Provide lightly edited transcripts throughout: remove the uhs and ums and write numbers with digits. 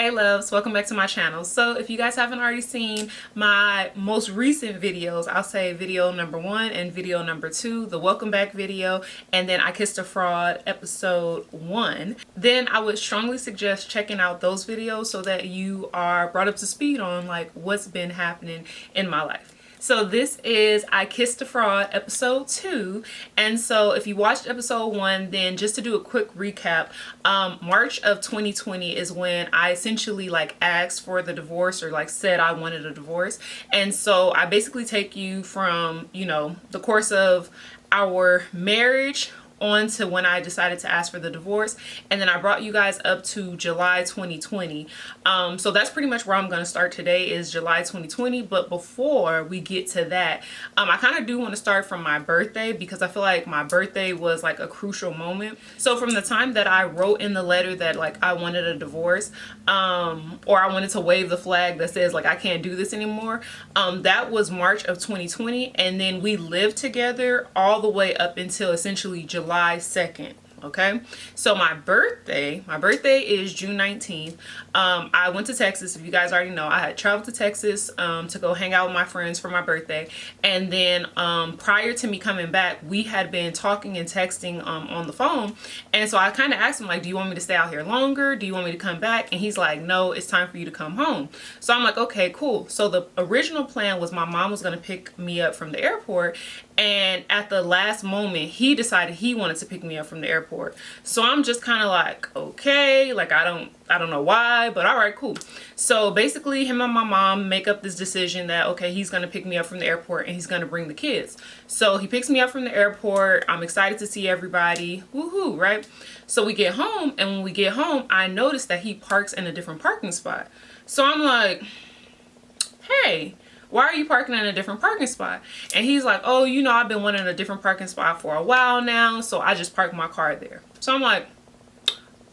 Hey loves, welcome back to my channel. So if you guys haven't already seen my most recent videos, I'll say video number 1 and video number 2, the welcome back video, and then I Kissed a Fraud episode 1, then I would strongly suggest checking out those videos so that you are brought up to speed on like what's been happening in my life. So this is I Kissed a Fraud episode 2, and so if you watched episode 1, then just to do a quick recap, March of 2020 is when I essentially like asked for the divorce, or like said I wanted a divorce. And so I basically take you from, you know, the course of our marriage on to when I decided to ask for the divorce, and then I brought you guys up to July 2020. So that's pretty much where I'm going to start today, is July 2020. But before we get to that, I kind of do want to start from my birthday, because I feel like my birthday was like a crucial moment. So from the time that I wrote in the letter that like I wanted a divorce, or I wanted to wave the flag that says like I can't do this anymore, that was March of 2020, and then we lived together all the way up until essentially July 2nd. Okay, so my birthday is June 19th. I went to Texas. If you guys already know, I had traveled to Texas to go hang out with my friends for my birthday. And then prior to me coming back, we had been talking and texting on the phone. And so I kind of asked him, like, do you want me to stay out here longer? Do you want me to come back? And he's like, no, it's time for you to come home. So I'm like, okay, cool. So the original plan was my mom was going to pick me up from the airport. And at the last moment, he decided he wanted to pick me up from the airport. So I'm just kind of like, okay, like I don't know why, but all right, cool. So basically him and my mom make up this decision that, okay, he's going to pick me up from the airport and he's going to bring the kids. So he picks me up from the airport. I'm excited to see everybody. Woohoo, right? So we get home, and when we get home, I noticed that he parks in a different parking spot. So I'm like, hey, why are you parking in a different parking spot? And he's like, oh, you know, I've been wanting a different parking spot for a while now, so I just parked my car there. So I'm like,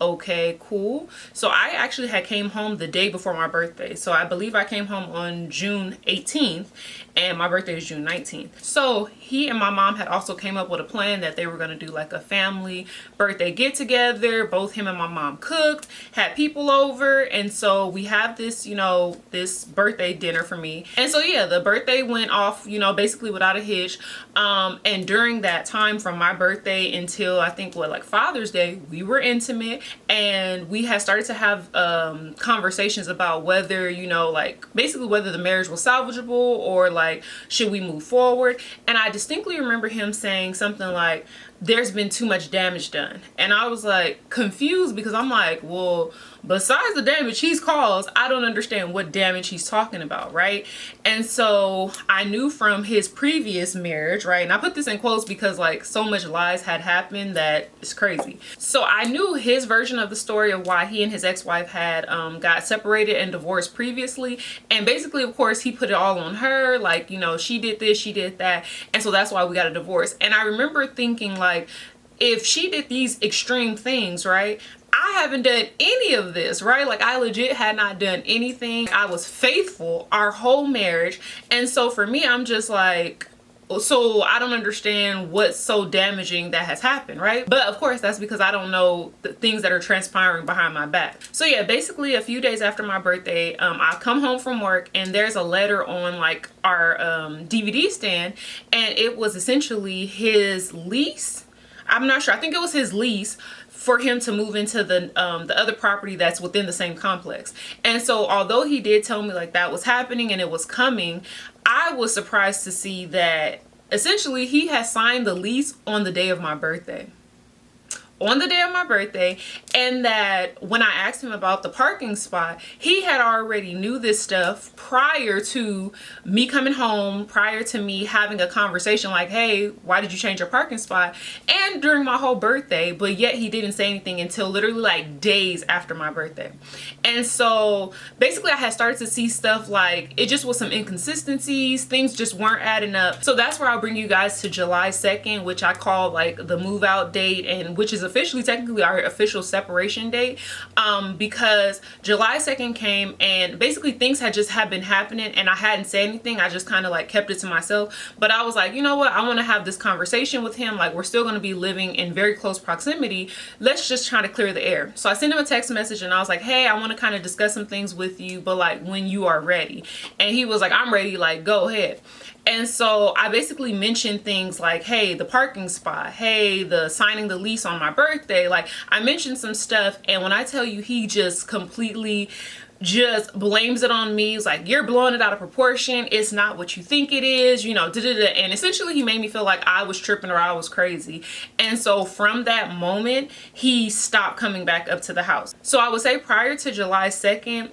okay, cool. So I actually had came home the day before my birthday. So I believe I came home on June 18th, and my birthday is June 19th. So he and my mom had also came up with a plan that they were going to do like a family birthday get together. Both him and my mom cooked, had people over, and so we have this, you know, this birthday dinner for me. And so yeah, the birthday went off, you know, basically without a hitch. And during that time from my birthday until I think what, like Father's Day, we were intimate, and we had started to have conversations about whether, you know, like basically whether the marriage was salvageable, or like should we move forward. And I distinctly remember him saying something like, there's been too much damage done. And I was like confused, because I'm like, well, besides the damage he's caused, I don't understand what damage he's talking about, right? And so I knew from his previous marriage, right? And I put this in quotes because like so much lies had happened that it's crazy. So I knew his version of the story of why he and his ex-wife had got separated and divorced previously. And basically, of course, he put it all on her, like, you know, she did this, she did that, and so that's why we got a divorce. And I remember thinking like, if she did these extreme things, right, I haven't done any of this, right? Like I legit had not done anything. I was faithful our whole marriage. And so for me, I'm just like, so I don't understand what's so damaging that has happened, right? But of course, that's because I don't know the things that are transpiring behind my back. So yeah, basically a few days after my birthday, I come home from work, and there's a letter on like our DVD stand, and it was essentially his lease. I'm not sure. I think it was his lease for him to move into the other property that's within the same complex. And so although he did tell me like that was happening and it was coming, I was surprised to see that essentially he had signed the lease on the day of my birthday. On the day of my birthday, and that when I asked him about the parking spot, he had already knew this stuff prior to me coming home, prior to me having a conversation like, hey, why did you change your parking spot? And during my whole birthday, but yet he didn't say anything until literally like days after my birthday. And so basically I had started to see stuff like, it just was some inconsistencies, things just weren't adding up. So that's where I'll bring you guys to July 2nd, which I call like the move out date, and which is officially technically our official separation date, because July 2nd came and basically things had been happening and I hadn't said anything. I just kind of like kept it to myself. But I was like, you know what, I want to have this conversation with him. Like, we're still going to be living in very close proximity. Let's just try to clear the air. So I sent him a text message and I was like, hey, I want to kind of discuss some things with you, but like when you are ready. And he was like, I'm ready, like go ahead. And so I basically mentioned things like, hey, the parking spot, hey, the signing the lease on my birthday. Like, I mentioned some stuff, and when I tell you, he just completely just blames it on me. He's like, you're blowing it out of proportion. It's not what you think it is, you know, and essentially he made me feel like I was tripping or I was crazy. And so from that moment, he stopped coming back up to the house. So I would say prior to July 2nd,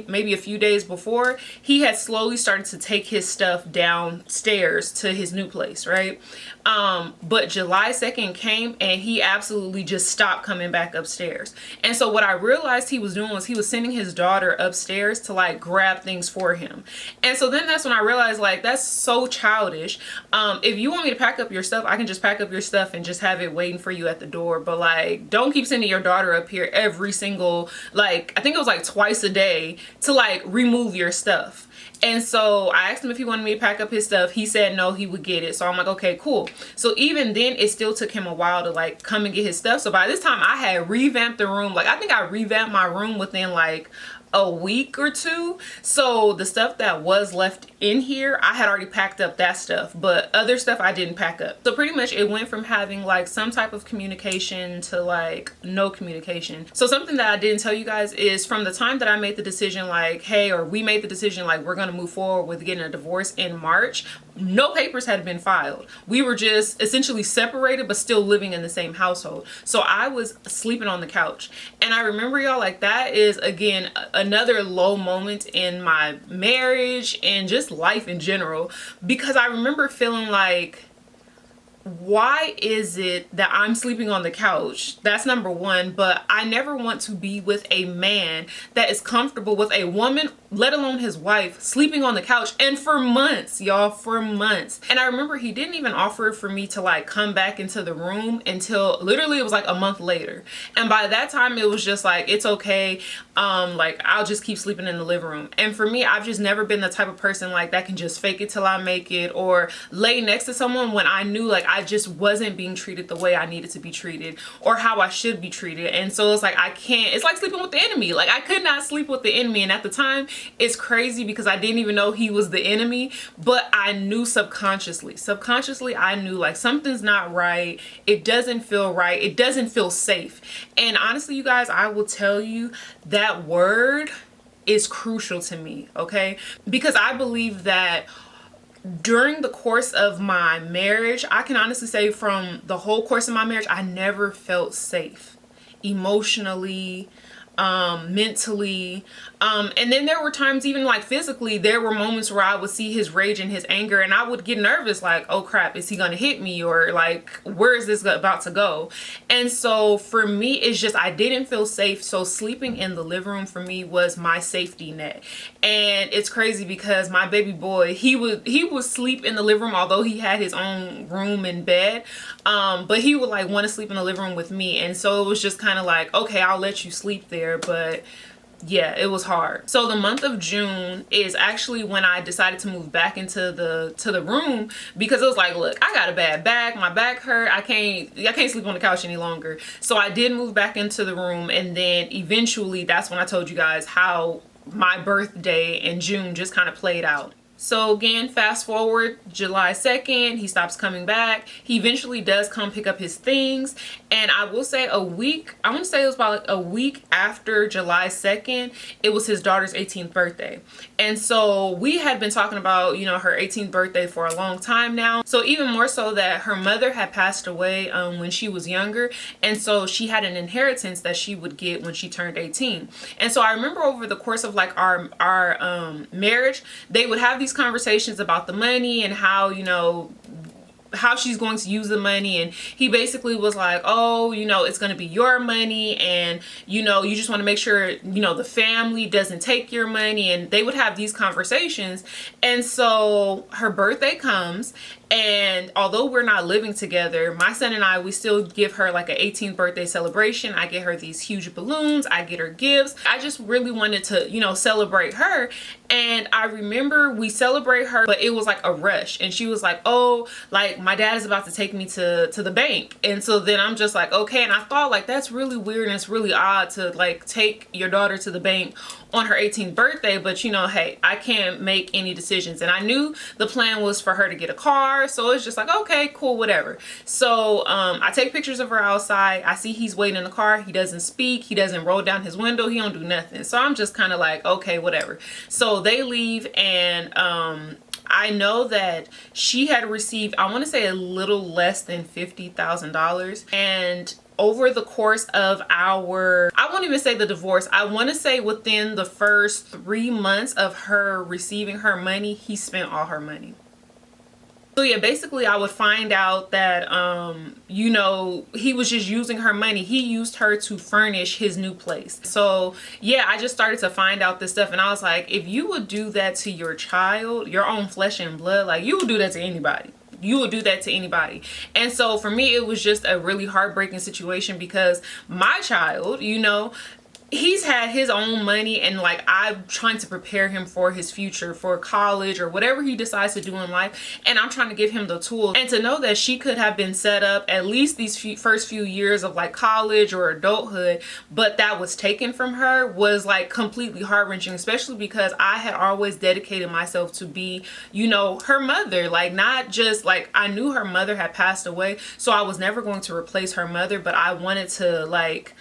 maybe a few days before, he had slowly started to take his stuff downstairs to his new place, right? But July 2nd came and he absolutely just stopped coming back upstairs. And so what I realized he was doing was he was sending his daughter upstairs to like grab things for him. And so then that's when I realized, like, that's so childish. If you want me to pack up your stuff, I can just pack up your stuff and just have it waiting for you at the door. But like, don't keep sending your daughter up here every single, like, I think it was like twice a day to like remove your stuff. And so I asked him if he wanted me to pack up his stuff. He said no, he would get it. So I'm like, okay, cool. So even then, it still took him a while to like come and get his stuff. So by this time I had revamped the room. Like, I think I revamped my room within like a week or two. So the stuff that was left in here, I had already packed up that stuff, but other stuff I didn't pack up. So pretty much it went from having like some type of communication to like no communication. So something that I didn't tell you guys is from the time that I made the decision, like, hey, or we made the decision, like, we're going to move forward with getting a divorce in March, no papers had been filed. We were just essentially separated, but still living in the same household. So I was sleeping on the couch. And I remember, y'all, like, that is, again, another low moment in my marriage and just life in general, because I remember feeling like, why is it that I'm sleeping on the couch? That's number one. But I never want to be with a man that is comfortable with a woman, let alone his wife, sleeping on the couch, and for months, y'all, for months. And I remember he didn't even offer for me to like come back into the room until literally it was like a month later. And by that time it was just like, it's okay, like, I'll just keep sleeping in the living room. And for me, I've just never been the type of person like that can just fake it till I make it, or lay next to someone when I knew like I just wasn't being treated the way I needed to be treated or how I should be treated. And so it's like, I can't, it's like sleeping with the enemy. Like, I could not sleep with the enemy. And at the time, it's crazy because I didn't even know he was the enemy, but I knew subconsciously I knew like something's not right. It doesn't feel right. It doesn't feel safe. And honestly, you guys, I will tell you that word is crucial to me, okay? Because I believe that during the course of my marriage, I can honestly say from the whole course of my marriage, I never felt safe emotionally, mentally, and then there were times even like physically, there were moments where I would see his rage and his anger and I would get nervous, like, oh crap, is he gonna hit me, or like, where is this about to go? And so for me, it's just, I didn't feel safe. So sleeping in the living room for me was my safety net. And it's crazy because my baby boy, he would sleep in the living room, although he had his own room and bed, but he would like want to sleep in the living room with me. And so it was just kind of like, okay, I'll let you sleep there. But yeah, it was hard. So the month of June is actually when I decided to move back into the room, because it was like, look, I got a bad back, my back hurt, I can't sleep on the couch any longer. So I did move back into the room, and then eventually that's when I told you guys how my birthday in June just kind of played out. So again, fast forward July 2nd, he stops coming back. He eventually does come pick up his things. And I will say I want to say it was about like a week after July 2nd, it was his daughter's 18th birthday. And so we had been talking about, you know, her 18th birthday for a long time now. So even more so that her mother had passed away when she was younger. And so she had an inheritance that she would get when she turned 18. And so I remember over the course of like our marriage, they would have these conversations about the money and how, you know, how she's going to use the money. And he basically was like, oh, you know, it's going to be your money, and you know, you just want to make sure, you know, the family doesn't take your money. And they would have these conversations. And so her birthday comes, and although we're not living together, my son and I, we still give her like an 18th birthday celebration. I get her these huge balloons, I get her gifts. I just really wanted to, you know, celebrate her. And I remember we celebrate her, but it was like a rush. And she was like, oh, like my dad is about to take me to the bank. And so then I'm just like, okay. And I thought like, that's really weird and it's really odd to like take your daughter to the bank on her 18th birthday. But you know, hey, I can't make any decisions. And I knew the plan was for her to get a car. So it's just like, okay, cool, whatever. So I take pictures of her outside. I see he's waiting in the car. He doesn't speak. He doesn't roll down his window. He don't do nothing. So I'm just kind of like, okay, whatever. So they leave, and I know that she had received, I want to say, a little less than $50,000. And over the course of our, I won't even say the divorce, I want to say within the first 3 months of her receiving her money, he spent all her money. So yeah, basically I would find out that, you know, he was just using her money. He used her to furnish his new place. So yeah, I just started to find out this stuff, and I was like, if you would do that to your child, your own flesh and blood, like you would do that to anybody. You would do that to anybody. And so for me, it was just a really heartbreaking situation, because my child, you know, he's had his own money, and like I'm trying to prepare him for his future, for college or whatever he decides to do in life, and I'm trying to give him the tools. And to know that she could have been set up at least these first few years of like college or adulthood, but that was taken from her, was like completely heart-wrenching, especially because I had always dedicated myself to be, you know, her mother. Like, not just like, I knew her mother had passed away, so I was never going to replace her mother, but I wanted to like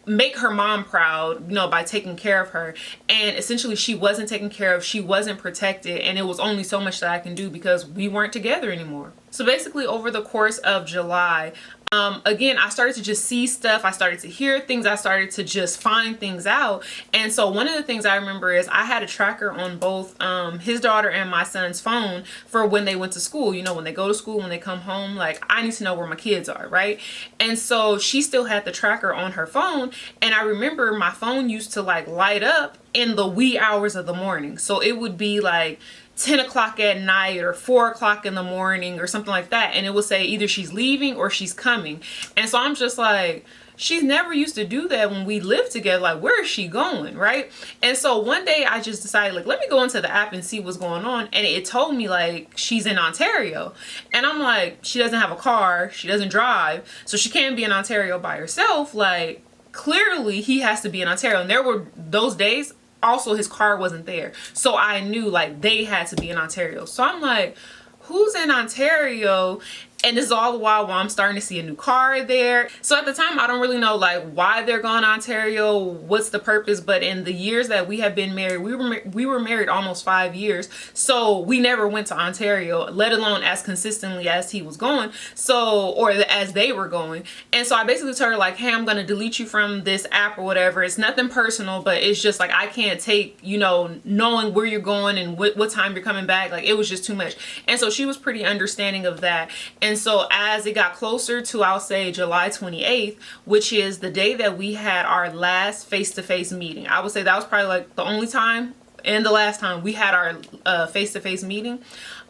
make her mom proud, you know, by taking care of her. And essentially she wasn't taken care of, she wasn't protected, and it was only so much that I can do because we weren't together anymore. So basically over the course of July, again, I started to just see stuff, I started to hear things, I started to just find things out. And so one of the things I remember is I had a tracker on both his daughter and my son's phone for when they went to school. You know, when they go to school, when they come home, like I need to know where my kids are, right? And so she still had the tracker on her phone, and I remember my phone used to like light up in the wee hours of the morning. So it would be like 10 o'clock at night or 4 o'clock in the morning or something like that, and it will say either she's leaving or she's coming. And so I'm just like, she's never used to do that when we lived together. Like, where is she going, right? And so one day I just decided, like, let me go into the app and see what's going on. And it told me like she's in Ontario, and I'm like, she doesn't have a car, she doesn't drive, so she can't be in Ontario by herself. Like, clearly he has to be in Ontario. And there were those days also his car wasn't there, so I knew like they had to be in Ontario. So I'm like, who's in Ontario? And this is all the while I'm starting to see a new car there. So at the time, I don't really know like why they're going to Ontario, what's the purpose. But in the years that we have been married, we were married almost 5 years. So we never went to Ontario, let alone as consistently as he was going. So, or as they were going. And so I basically told her like, hey, I'm going to delete you from this app or whatever. It's nothing personal, but it's just like, I can't take, you know, knowing where you're going and what time you're coming back. Like, it was just too much. And so she was pretty understanding of that. And so as it got closer to, I'll say, July 28th, which is the day that we had our last face-to-face meeting. I would say that was probably like the only time and the last time we had our face-to-face meeting.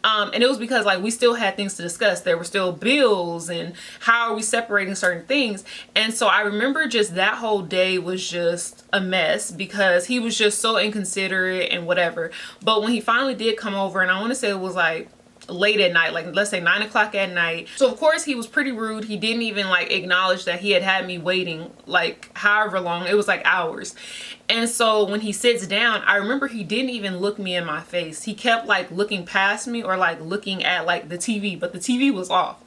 And it was because like we still had things to discuss. There were still bills and how are we separating certain things. And so I remember just that whole day was just a mess because he was just so inconsiderate and whatever. But when he finally did come over, and I want to say it was like late at night, like let's say 9 o'clock at night. So of course he was pretty rude. He didn't even like acknowledge that he had me waiting like however long. It was like hours. And so when he sits down, I remember he didn't even look me in my face. He kept like looking past me or like looking at like the TV, but the TV was off.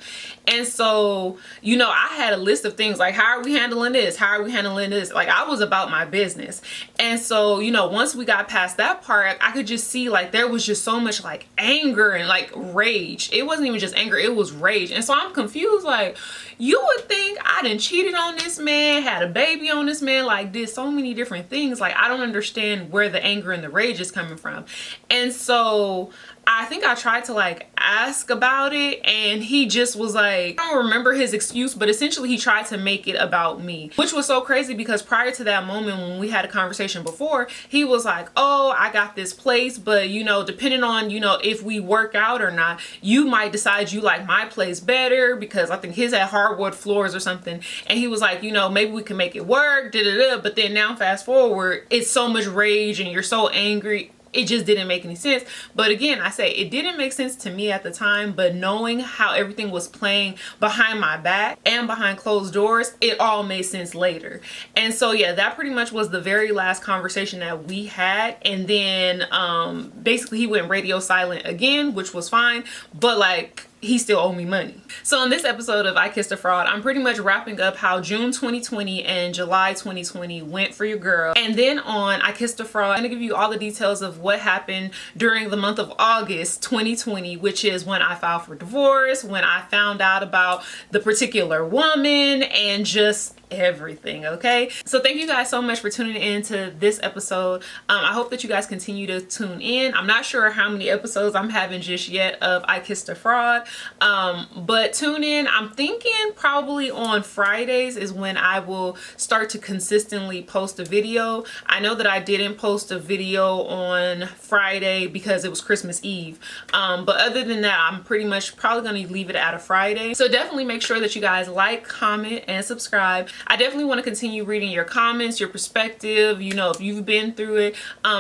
And so, you know, I had a list of things like, how are we handling this? How are we handling this? Like, I was about my business. And so, you know, once we got past that part, I could just see like there was just so much like anger and like rage. It wasn't even just anger, it was rage. And so I'm confused, like, you would think I done cheated on this man, had a baby on this man, like did so many different things. Like, I don't understand where the anger and the rage is coming from. And so I think I tried to like ask about it, and he just was like, I don't remember his excuse, but essentially he tried to make it about me, which was so crazy because prior to that moment when we had a conversation before, he was like, oh, I got this place, but you know, depending on, you know, if we work out or not, you might decide you like my place better, because I think his had hardwood floors or something. And he was like, you know, maybe we can make it work, da da da. But then now fast forward, it's so much rage and you're so angry. It just didn't make any sense. But again, I say it didn't make sense to me at the time, but knowing how everything was playing behind my back and behind closed doors, it all made sense later. And so yeah, that pretty much was the very last conversation that we had. And then basically he went radio silent again, which was fine, but like, he still owed me money. So in this episode of I Kissed a Fraud, I'm pretty much wrapping up how June 2020 and July 2020 went for your girl. And then on I Kissed a Fraud, I'm gonna give you all the details of what happened during the month of August 2020, which is when I filed for divorce, when I found out about the particular woman, and just everything. Okay, so thank you guys so much for tuning in to this episode. I hope that you guys continue to tune in. I'm not sure how many episodes I'm having just yet of I Kissed a Fraud, but tune in. I'm thinking probably on Fridays is when I will start to consistently post a video. I know that I didn't post a video on Friday because it was Christmas Eve, but other than that, I'm pretty much probably going to leave it at a Friday. So definitely make sure that you guys like, comment, and subscribe. I definitely want to continue reading your comments, your perspective, you know, if you've been through it,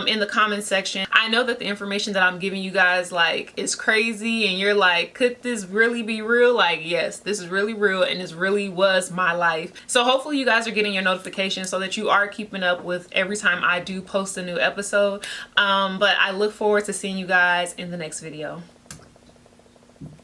in the comment section. I know that the information that I'm giving you guys like is crazy, and you're like, could this really be real? Like, yes, this is really real, and this really was my life. So hopefully you guys are getting your notifications so that you are keeping up with every time I do post a new episode. But I look forward to seeing you guys in the next video.